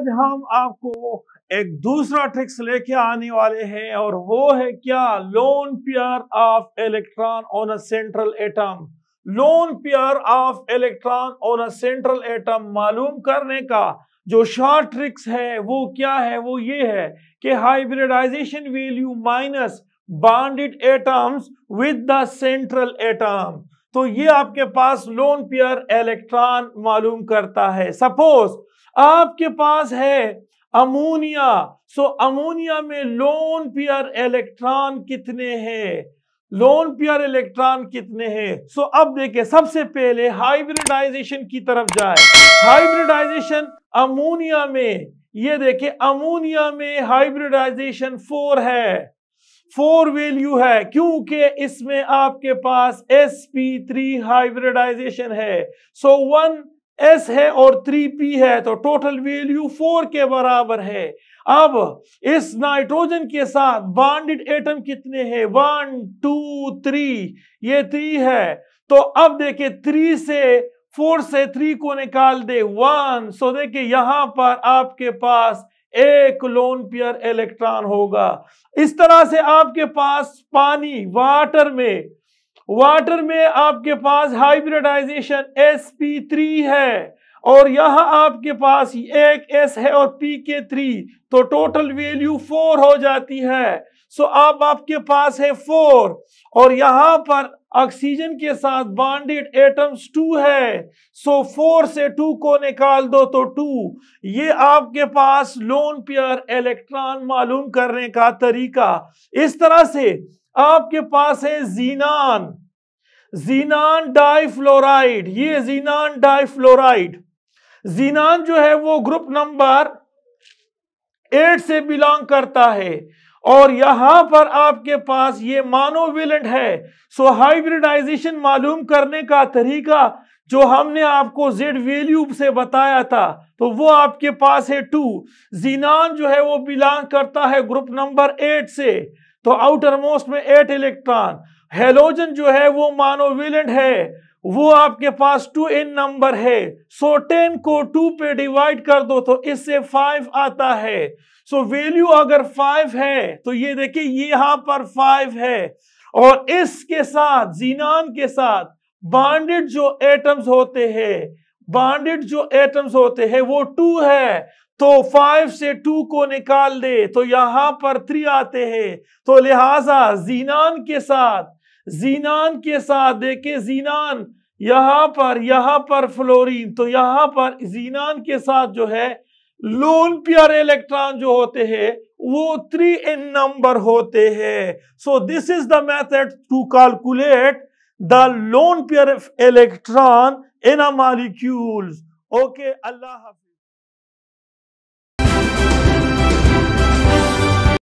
आज हम आपको एक दूसरा ट्रिक्स लेके आने वाले हैं और वो है क्या, lone pair of electron on a central atom. Lone pair of electron on a central atom मालूम करने का जो शॉर्ट ट्रिक्स है वो क्या है, वो ये है कि hybridization value minus bonded atoms with the central atom. तो ये आपके पास लोन पेयर इलेक्ट्रॉन मालूम करता है। सपोज आपके पास है अमोनिया, सो अमोनिया में लोन पेयर इलेक्ट्रॉन कितने हैं, लोन पेयर इलेक्ट्रॉन कितने हैं। सो अब देखिए, सबसे पहले हाइब्रिडाइजेशन की तरफ जाए। हाइब्रिडाइजेशन अमोनिया में, ये देखिए अमोनिया में हाइब्रिडाइजेशन 4 है, 4 वैल्यू है, क्योंकि इसमें आपके पास sp3 हाइब्रिडाइजेशन है। सो 1 S है और 3p है, तो टोटल वैल्यू 4 के बराबर है। अब इस नाइट्रोजन के साथ बॉन्डेड एटम कितने हैं, 1 2 3, ये 3 है। तो अब देखिए 3 से 4 से 3 को निकाल दे 1, सो देखिए यहां पर आपके पास एक लोन पेयर इलेक्ट्रॉन होगा। इस तरह से आपके पास पानी, वाटर में आपके पास हाइब्रिडाइजेशन sp3 है और यहां आपके पास एक s है और pk3, तो टोटल वैल्यू 4 हो जाती है। सो अब आपके पास है 4 और यहां पर ऑक्सीजन के साथ बॉन्डेड एटम्स 2 है, सो 4 से 2 को निकाल दो तो 2। ये आपके पास लोन पेयर इलेक्ट्रॉन मालूम करने का तरीका। इस तरह से आपके पास है जीनान डाइफ्लोराइड, ये जीनान डाइफ्लोराइड, जीनान जो है वो ग्रुप नंबर 8 से बिलोंग करता है और यहां पर आपके पास ये मोनोवेलेंट है। सो हाइब्रिडाइजेशन मालूम करने का तरीका जो हमने आपको Z वैल्यू से बताया था, तो वो आपके पास है 2। जीनान जो है वो बिलोंग करता है ग्रुप नंबर 8 से, तो आउटर मोस्ट में 8 इलेक्ट्रॉन। हेलोजन जो है वो मोनोवेलेंट है, वो आपके पास 2 इन नंबर है। सो 10 को 2 पे डिवाइड कर दो तो इससे 5 आता है। सो वैल्यू अगर 5 है तो ये देखिए ये यहां पर 5 है और इसके साथ जीनान के साथ बॉन्डेड जो एटम्स होते हैं वो 2 है, तो 5 से 2 को निकाल दे तो यहां पर 3 आते हैं। तो लिहाजा जीनान के साथ देखिए, जीनान यहां पर फ्लोरीन, तो यहां पर जीनान के साथ जो है लोन पेयर इलेक्ट्रॉन जो होते हैं वो 3 इन नंबर होते हैं। So this is the method to calculate the lone pair electron in a molecules. Okay, अल्लाह हाफिज।